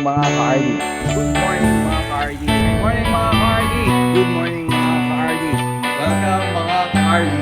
mga ka-RD. Good morning mga ka-RD. Good morning mga ka-RD. Good morning mga ka-RD. Welcome mga ka-RD.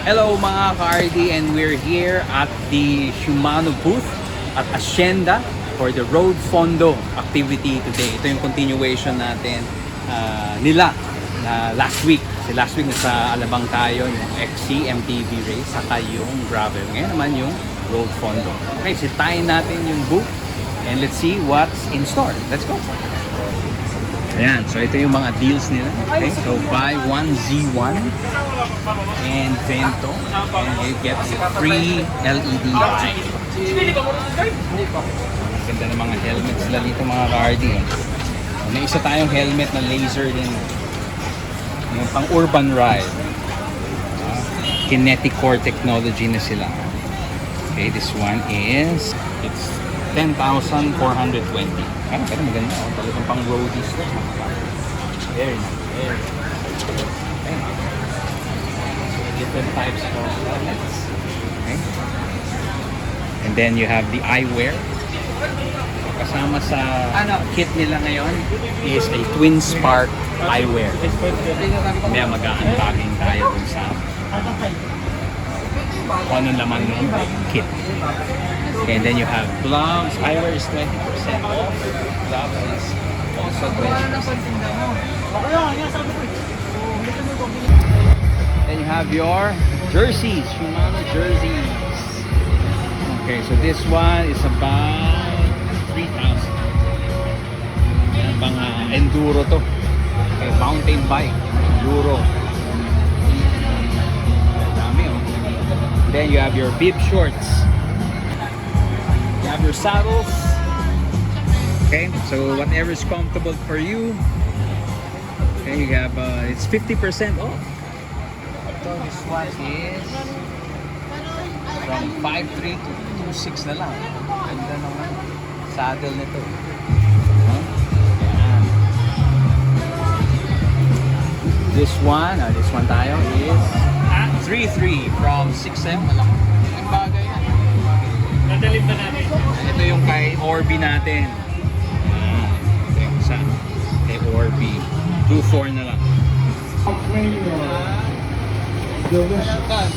Hello mga ka-RD, and we're here at the Shimano booth at Hacienda for the Road Fondo activity today. Ito yung continuation natin nila na last week. Kasi last week nasa Alabang tayo, yung XC MTB race, saka yung gravel. Ngayon naman yung Road Fondo. Okay, sitayin natin yung booth and let's see what's in store. Let's go! Ayan, so ito yung mga deals nila. Okay, so buy one Z1 and Vento and you get a free LED light. Ganda ng mga helmets nila dito mga ka-RD. May isa tayong helmet na laser din. Yung pang urban ride. Kinetic core technology na sila. Okay, this one is it's 10,420. Pero maganda. Talagang pang roadies na. Very nice. Very nice. Okay. Different types of helmets. Okay. And then you have the eyewear. Kasama sa kit nila ngayon is a twin spark eyewear. Kaya mag-unpacking tayo dun sa kung ano laman ng kit. And then you have gloves. Eyewear is 20% off. Gloves is also 20%. Then you have your jerseys, Shimano jerseys. Okay, so this one is about 3,000. Yan pang enduro to. Okay, mountain bike, enduro. Dami oh. Then you have your bib shorts. You have your saddles. Okay, so whatever is comfortable for you. Okay, you have it's 50% off. So this one is from 5,300 to 2,600 na lang. Ganda naman saddle nito. This one tayo is 3,300 from 6,700. Malaking bagay yan. Nadalib na natin. Ito yung kay Orbi natin. Ito yung isa. Kay Orbi. 2,400 na lang. Delicious.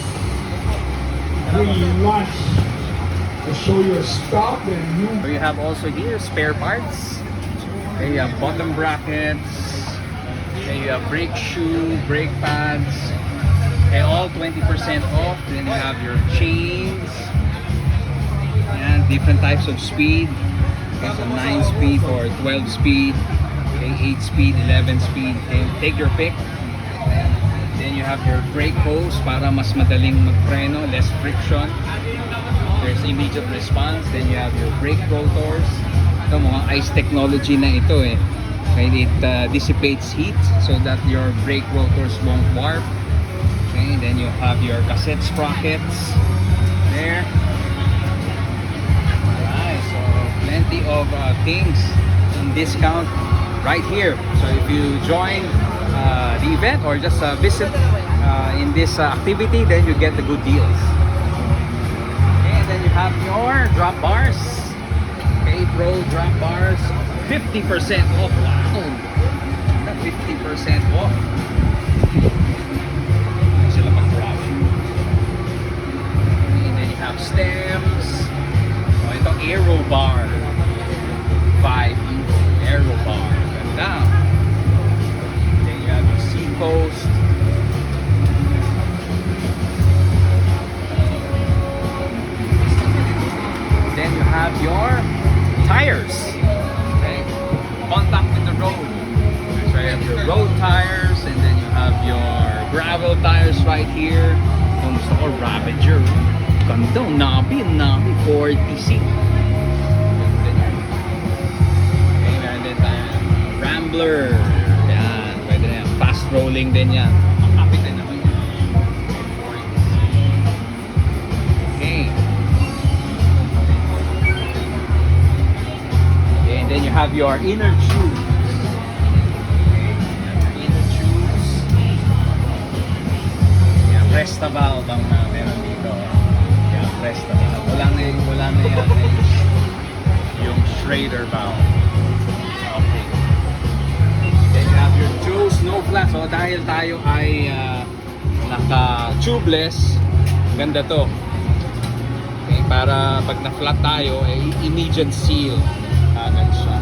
Free lunch to show your stop and you. So you have also here spare parts. Okay, you have bottom brackets. Okay, you have brake shoe, brake pads. Okay, all 20% off. Then you have your chains. And different types of speed. Okay, so 9-speed or 12-speed. Okay, 8-speed, 11-speed. Okay, take your pick. Then you have your brake hose para mas madaling magpreno, less friction. There's immediate response. Then you have your brake rotors. Ito mga ice technology na ito eh. Okay, it dissipates heat so that your brake rotors won't warp. Okay, then you have your cassette sprockets there. Alright, so plenty of things in discount right here. So if you join the event or just visit in this activity, then you get the good deals. Okay, and then you have your drop bars. Okay, Pro drop bars, 50% off. Wow, 50% right here. Kung gusto ko, Ravager. Ganda, Nabi 4TC. Okay, meron din tayo Rambler. Yan, pwede na yan. Fast rolling din yan. Makapit din naman yan. Okay. Okay, and then you have your inner tube. Presta valve ang meron dito. Yan, Presta valve. Wala na yan yung Schrader valve. Okay. Then you have your Joe's no flat. So dahil tayo ay naka-tubeless, ganda to. Okay, para pag na-flat tayo, immediate seal. Agad siya.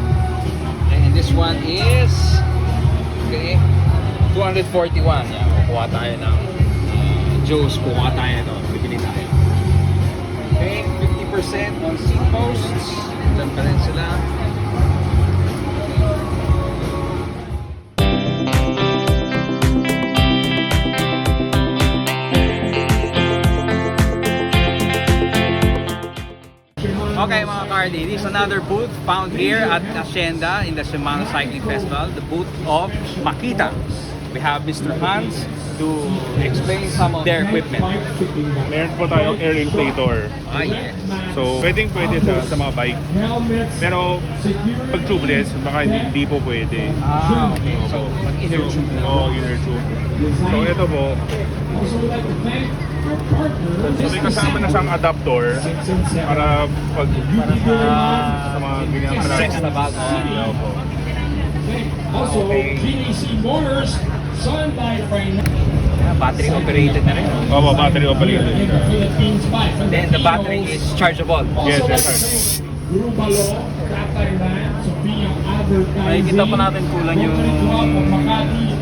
Okay, and this one is 241. Yan, kukuha tayo ng Joe's, kuha tayo ito. Bibili tayo. Okay, 50% on seat posts. Diyan pa rin sila. Okay mga Cardi, this is another booth found here at Hacienda in the Shimano Cycling Festival, the booth of Makita. We have Mr. Hans to explain some of their equipment. Meron po tayong air inflator. Ah, yes. So, pwede sa mga bike. Pero, pag tubeless, baka hindi po pwede. Ah, okay. So, mag-inner tube na. Oo, inner tube. So, ito po. So, may kasama na siyang adapter para pag sa mga ganyan Stress na bago. po. Also, GDC Motors, signed by Frank. Battery operated na rin. Opo, battery operated. Then the battery is chargeable. Yes, yes. Makikita pa natin kulang yung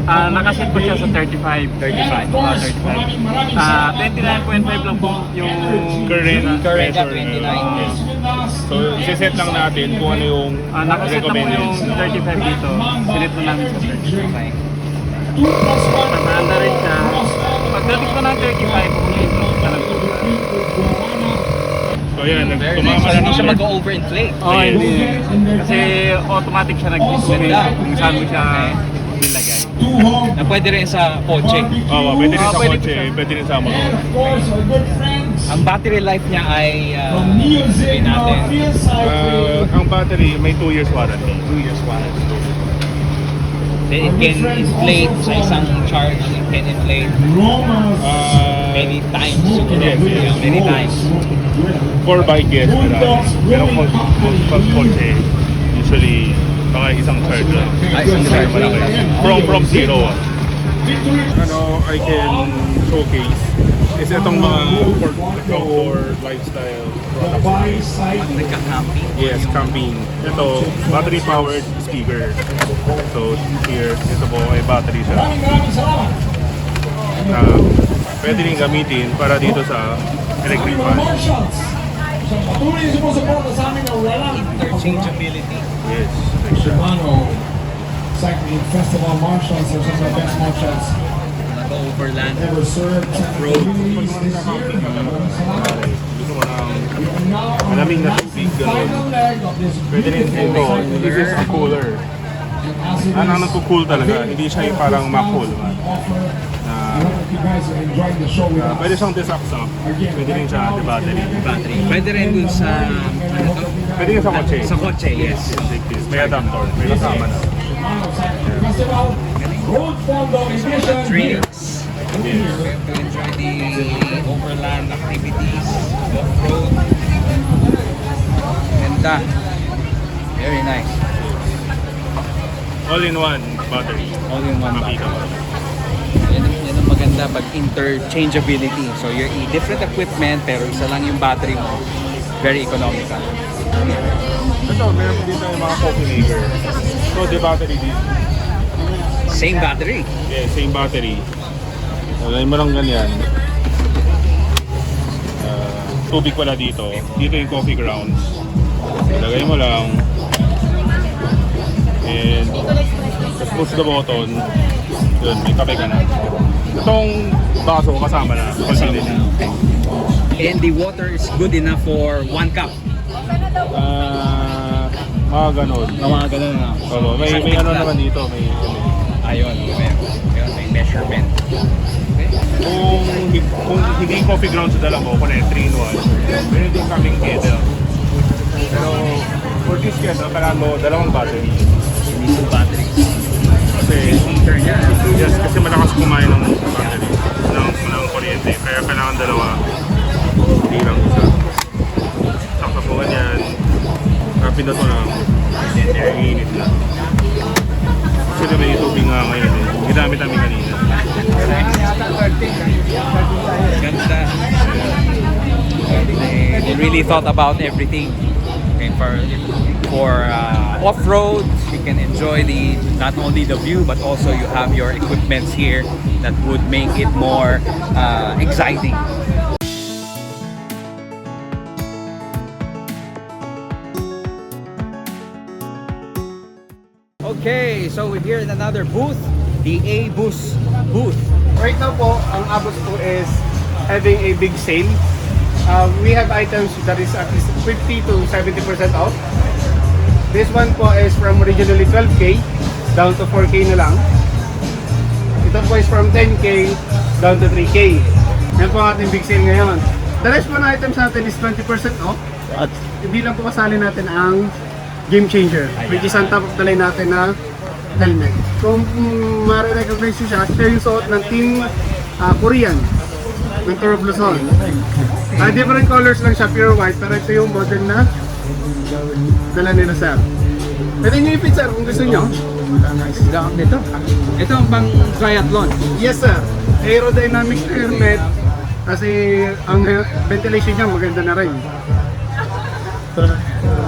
nakaset po siya sa 35. 35. 29.5 lang po yung Current Current na pressure. 29. So, siset lang natin kung ano yung nakaset na po yung 35 dito. Sinet na namin sa 35. Nakaanda rin siya. Pagdating ko ng 35, kung yung na lang po. So, yan. Very Tumama nice. na Hindi siya ng mag-overinflate. Oh, hindi. Kasi automatic siya nag-display. Kung saan mo siya nilagay. Na pwede rin sa kotse. Oo, pwede rin sa pwede kotse, pwede rin sa motor. Ang battery life niya ay sabihin natin Ang battery may 2 years warranty. 2 years warranty. Then it can inflate sa isang charge. It can inflate many times. Yes, yes. Many times. For bike, yes, marami. Pero pag kotse, usually mga isang charge lang. Ay, isang charge lang. From zero. Ano, I can showcase is itong mga outdoor lifestyle products. Nagka-camping. Yes, camping. Ito, battery powered speaker. So here, ito po ay battery siya. Na pwede rin gamitin para dito sa electric fan. Interchangeability. Yes. Shimano Cycling Festival marshals are some of the best marshals Nag-overland. ever served. Road. Gusto mo ng malamig na tubig, gano'n. Pwede rin ito. This is a cooler. Ang nagko-cool talaga. Hindi siya yung parang ma-cool. Pwede siyang disaksak. Pwede rin siya the battery. Battery. Pwede rin dun sa ano to? Pwede rin sa kotse. Sa kotse, yes. Like this. May adapter. May kasama na. Trails. To enjoy the overland activities, off-road. Ganda. Very nice. All-in-one battery. All-in-one Makita mo. Yan ang maganda pag interchangeability. So you're different equipment pero isa lang yung battery mo. Very economical. Ito, meron din tayo mga coffee maker. So, the battery din. Same battery. Yeah, same battery. Lagay mo lang ganyan. Tubig pala dito. Dito yung coffee grounds. Lagay mo lang. And push the button. Yun, may kape ka na. Itong baso kasama na. Kasama na. Okay. And the water is good enough for 1 cup. Mga ganon. Mga ganun na. Oo, may ano naman dito, may Ayun, may measurement. Okay. kung hindi coffee ground sa dala mo, kung 3-in-1, meron din kaming kettle. Pero for this kettle, kailangan mo 2 battery. Hindi yung battery. Kasi, Heater niya. yes, kasi malakas kumain ng battery, ng kuryente. Kaya kailangan 2, hindi lang isa. Saksa po ganyan, pinato lang, init na. Kasi may tubig nga ngayon eh. Ginamit namin kanina. Ganda. They really thought about everything. Okay, for off-road, you can enjoy not only the view but also you have your equipments here that would make it more exciting. Okay, so we're here in another booth, the A-Bus booth. Right now po, ang Abos po is having a big sale. We have items that is at least 50 to 70% off. This one po is from originally 12K down to 4K na lang. Ito po is from 10K down to 3K. Yan po ang ating big sale ngayon. The rest po na items natin is 20% off. At hindi lang po kasali natin ang game changer, which is on top of the line natin na helmet. Kung ma-recognize nyo siya yung suot ng team Korean ng Tour of Luzon. Different colors lang siya, pure white, pero ito yung model na dala nila sir. Pwede nyo i-fit sir kung gusto nyo. Ito ang pang triathlon. Yes sir, aerodynamic helmet kasi ang ventilation niya maganda na rin.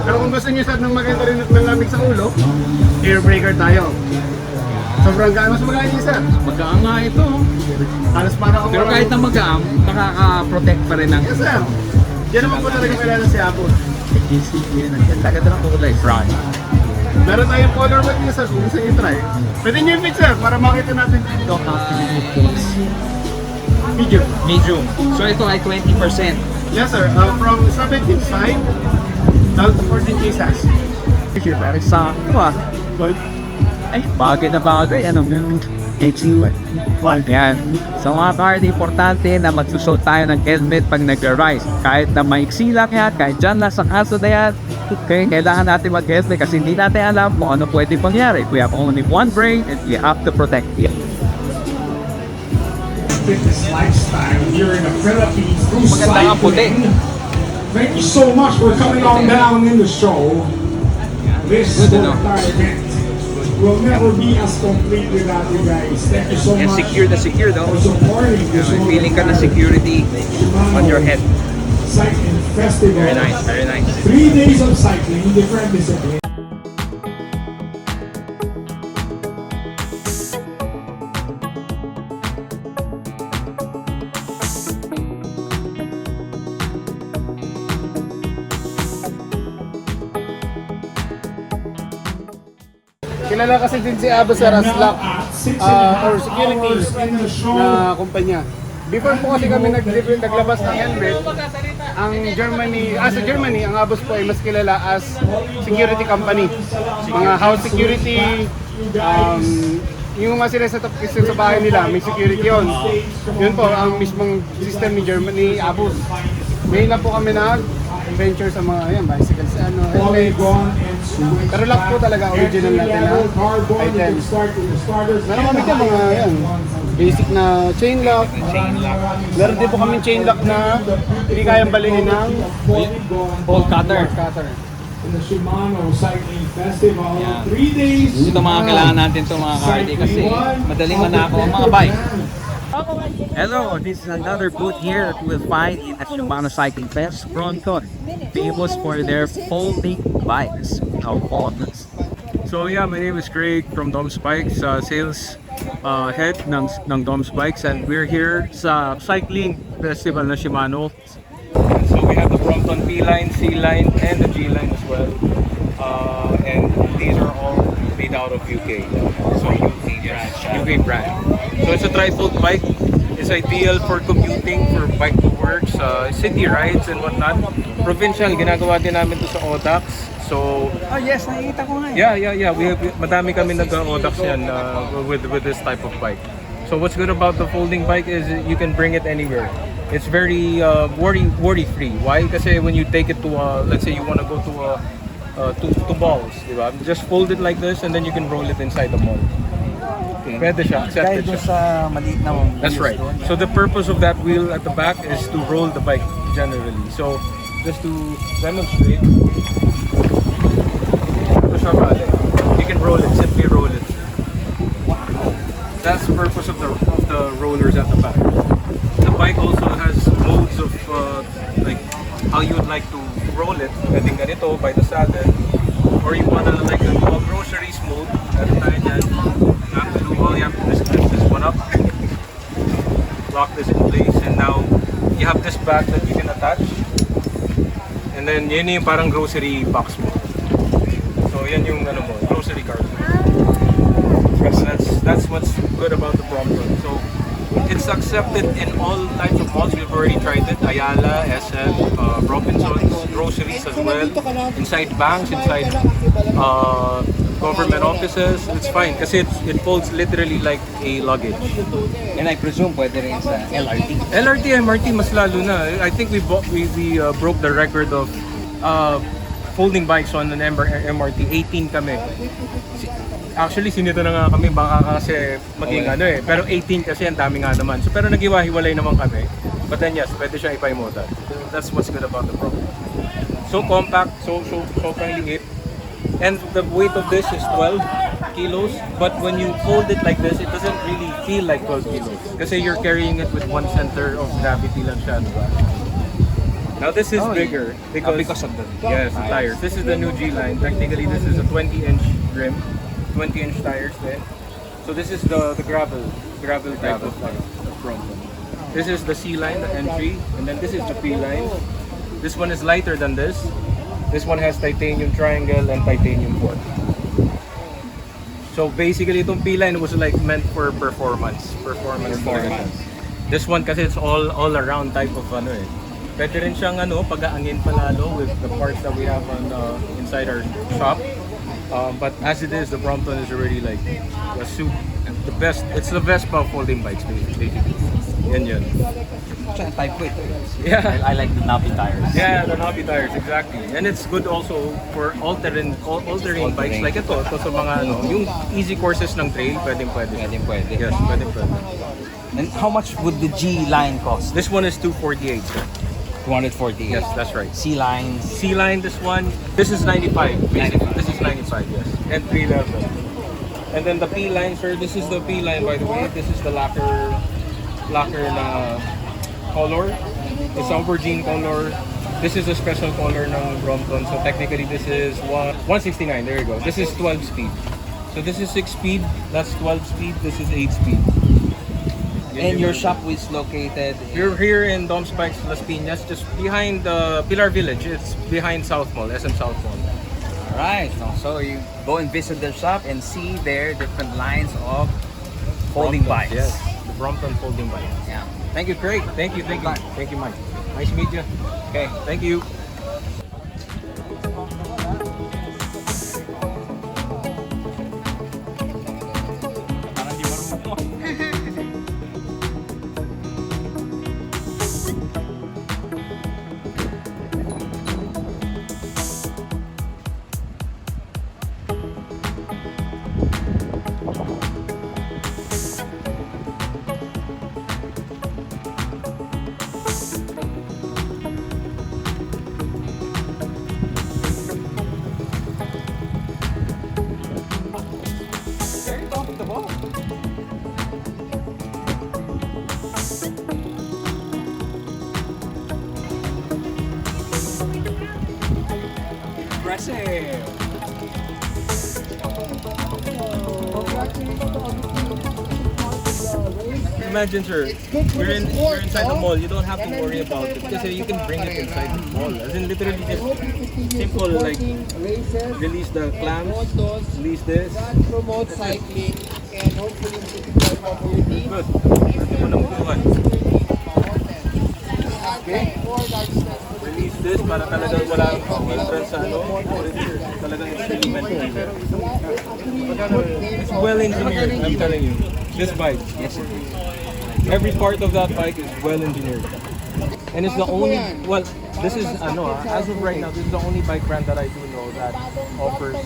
Pero kung gusto niyo sir ng maganda rin at malamig sa ulo, air breaker tayo. Sobrang gaan. Mas magaang niya sir. Magaang nga ito. Halos para ako. Pero kahit na magaang, nakaka-protect pa rin ng... Yes sir. Diyan naman po talaga kailangan si Apple. Ganda ng kulay. Brown. Meron tayong color white niya sir kung gusto niyo try. Pwede niyo i-fit sir para makita natin dito. Medium. So ito ay 20%. Yes sir. From 17.5 down to 14K size. Very sakto ah. Ay, bagay na bagay. Ano? Yan. So mga card, importante na magsusot tayo ng helmet pag nag-rise. Kahit na maiksi lang yan, kahit dyan lang sa kaso na yan, okay, kailangan natin mag-helmet kasi hindi natin alam kung ano pwede pangyari. We have only one brain and we have to protect it. Fitness lifestyle here in the Philippines through Maganda ang puti. cycling. Thank you so much for coming on down in the show. This Good, no? event will never be as complete without you guys. Thank you so Yan, much secure na secure daw. for supporting this Feeling ka na security on your head. Cycling Festival. Very nice, very nice. 3 days of cycling, different disciplines. Kilala kasi din si Abos sir as lock or security na kumpanya. Before po kasi kami naglabas ng helmet, ang Germany, sa Germany, ang Abos po ay mas kilala as security company. Mga house security, yung mga sineset up kasi sa bahay nila, may security yun. Yun po, ang mismong system ni Germany, Abos. May na po kami nag-venture sa mga bicycles, helmets. Pero lock po talaga original natin na items. Meron kami dyan mga basic na chain lock. Meron din po kami chain lock na hindi kayang balihin ng Bolt cutter. In the Shimano Cycling Festival, 3 days. Ito mga kailangan natin ito mga kardi kasi madaling manakaw ang mga bike. Hello, this is another booth here that we'll find in at Shimano Cycling Fest, Bronton, famous for their folding bikes. So yeah, my name is Craig from Dom's Bikes, sales head ng Dom's Bikes, and we're here sa cycling festival na Shimano. So we have the Brompton P-line, C-line, and the G-line as well. And these are all made out of UK. So UK brand. So it's a tri-fold bike. It's ideal for commuting, for bike to works, city rides and whatnot. Provincial, ginagawa din namin to sa Odax. So, Oh yes, nakikita ko nga. yeah. Madami kami nag-Odax yan with this type of bike. So what's good about the folding bike is you can bring it anywhere. It's very worry-free. Why? Kasi when you take it to, let's say you want to go to malls, diba? Just fold it like this and then you can roll it inside the mall. Okay. Pwede siya, Dahil accepted doon siya. sa maliit na That's right. doon, So the purpose of that wheel at the back is to roll the bike generally. So just to demonstrate, ito siya bale. You can roll it, simply roll it. That's the purpose of the rollers at the back. The bike also has modes of like how you would like to roll it. Pwedeng ganito by the saddle, or you wanna like a groceries mode. At the time yan, all you have to do is lift this one up, lock this in place, and now you have this bag that you can attach. And then yun yung parang grocery box mo. So yan yung ano mo, grocery cart. So that's what's good about the Brompton. So it's accepted in all types of malls. We've already tried it. Ayala, SM, Robinsons, groceries as well. Inside banks, inside government offices. It's fine kasi it folds literally like a luggage. and I presume pwede rin sa LRT. LRT, MRT, mas lalo na. I think we broke the record of folding bikes on an MRT. 18 kami. Actually, sinito na nga kami, baka kasi maging Okay. ano eh. Pero 18 kasi ang dami nga naman. So, pero nag-iwa-hiwalay naman kami. But then yes, pwede siya ipa-modal. That's what's good about the Pro. So compact, so liit. And the weight of this is 12 kilos. But when you fold it like this, it doesn't really feel like 12 kilos. Kasi you're carrying it with one center of gravity lang siya. Diba? Now this is bigger Because of the yes, the tires. This is the new G line. Technically, this is a 20-inch rim, 20-inch tires then. So this is the gravel type of Brompton. This is the C line, the entry, and then this is the P line. This one is lighter than this. This one has titanium triangle and titanium fork. So basically, itong P line was like meant for performance. This one kasi it's all around type of ano eh. Pwede rin siyang ano, pag-aangin palalo with the parts that we have on inside our shop. But as it is, the Brompton is already like the best. It's the best of folding bikes basically. Yan. type weight. Yeah. I like the knobby tires. Yeah, the knobby tires, exactly. And it's good also for all-terrain bikes like ito. Ito sa mga ano, yung easy courses ng trail, pwede. Pwede. Yes, pwede. And how much would the G line cost? This one is 248, sir. 240. Yes, that's right. C lines. C line, this is 95. Basically, this is 95, yes. And 3 level. And then the P line, sir, this is the P line by the way. This is the lacquer na color. It's aubergine color. This is a special color ng Brompton. So technically this is 169. There you go. This is 12 speed. So this is 6 speed. That's 12 speed. This is 8 speed. And your shop is located We're here in Dom's Bikes, Las Piñas, just behind the Pilar Village. It's behind South Mall, SM South Mall. Right. So you go and visit their shop and see their different lines of folding Bromptons, bikes. Yes, the Brompton folding bikes. Yeah. Thank you, Craig. Thank you, Mike. Nice to meet you. Okay. Thank you. Impressive. Imagine, sir, you're inside the mall. You don't have to worry about it because you can bring it inside the mall. As in, literally just simple, like release the clamps, release this. Promote cycling and hopefully Good. unang buwan. Release this para talagang walang entrance sa ano. Talagang it's really meant to be there. It's well engineered, I'm telling you. This bike. Yes, it is. Every part of that bike is well engineered. And it's the only, well, this is, as of right now, this is the only bike brand that I do know that offers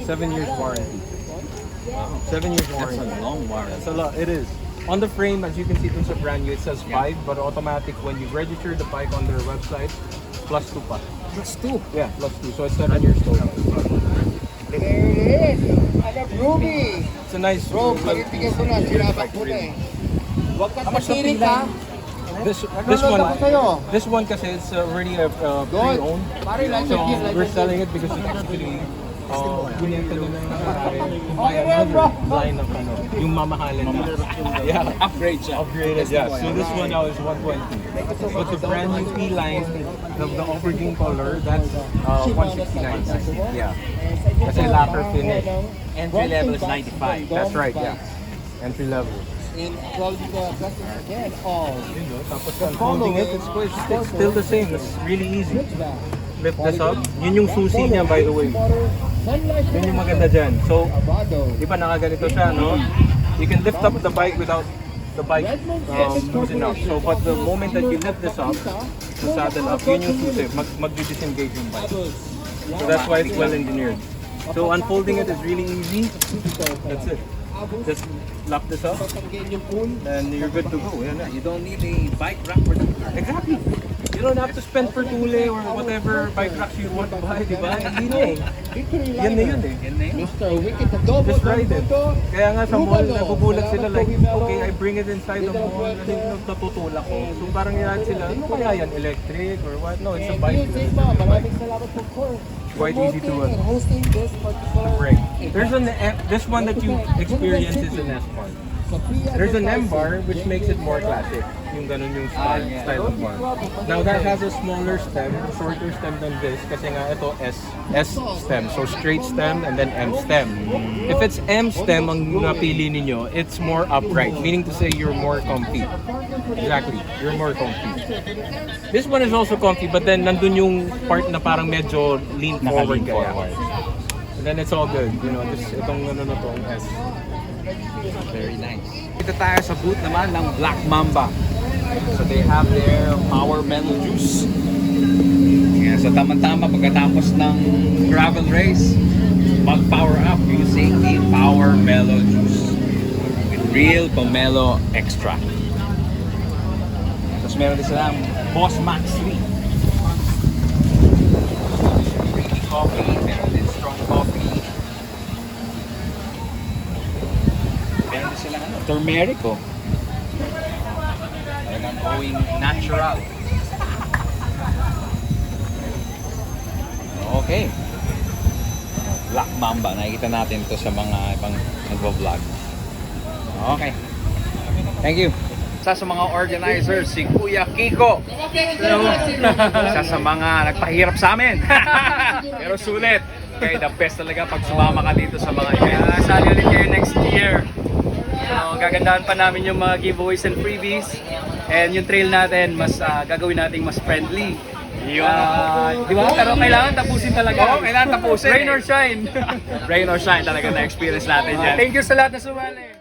7 years warranty. 7 years warranty. That's a long warranty. That's a lot, it is. On the frame, as you can see, it's a brand new, it says 5, but automatic when you register the bike on their website, +2 pa. +2. Yeah, +2, so it's 7 years total. Ruby! It's a nice, Bro, pagibigyan ko na, sinabak mo na eh. Huwag ka masirik ha. This Nanonood ako sa'yo. this one kasi it's already pre-owned. Pare, like So a gift, like we're a selling it because it's actually binenta nila ng by another line of yung mamahalin na. Yeah, Upgrade siya. upgraded. Yeah. So this one now is 120. But the brand new P line, the aubergine color, that's 169. Yeah. Kasi lacquer finish. Entry level is 95. That's right. Yeah. Entry level. In quality customers again. Oh, Tapos unfolding it, it's still the same. It's really easy. Lift this up. Yun yung susi niya, by the way. Yun yung maganda dyan. So, di ba nakaganito siya, no? You can lift up the bike without the bike loosen up. So, but the moment that you lift this up, to saddle up, yun yung susi. Mag-disengage yung bike. So that's why it's well engineered. So, unfolding it is really easy. That's it. Just lock this up, and you're good to go. Yan na. You don't need a bike rack for that. Exactly. You don't have to spend for tule or whatever bike racks you want to buy, di ba? Hindi na eh. Yan na yun eh. Yan na yun. Mr. Wicked, Adobe. Just ride it. Kaya nga sa mall, nagugulat sila like, okay, I bring it inside the mall kasi natutulak ko. So parang yan sila, ano kaya yan? Electric or what? No, it's a bike. Maraming salamat po po. Quite easy to hosting this particular break. There's this one that you experience is an S part. There's an M bar which makes it more classic. Yung ganun yung style of bar. Now that has a smaller stem, shorter stem than this kasi nga ito S stem. So straight stem and then M stem. If it's M stem ang napili ninyo, it's more upright, meaning to say you're more comfy. Exactly, you're more comfy. This one is also comfy but then nandun yung part na parang medyo lean forward kaya. And then it's all good, just itong ano na to, S. Very nice. Dito tayo sa booth naman ng Black Mamba. So they have their power mellow juice. Yeah, so tama-tama pagkatapos ng gravel race, mag-power up using the power mellow juice with real pomelo extract. Tapos meron din silang Boss Max 3. Creamy coffee, meron din strong coffee. Meron din silang turmeric oh. Talagang going natural. Okay. Black Mamba. Nakikita natin to sa mga ibang nagvo-vlog. Okay. Thank you. Isa sa mga organizers, si Kuya Kiko. Isa sa mga nagpahirap sa amin. Pero sulit. Okay, the best talaga pag sumama ka dito sa mga event. Sali ulit kayo next year. Gagandahan pa namin yung mga giveaways and freebies. And yung trail natin, mas gagawin natin mas friendly. Di ba? Pero kailangan tapusin talaga. Oo, kailangan tapusin. Rain or shine. Rain or shine talaga na experience natin yan. Thank you sa lahat na sumali.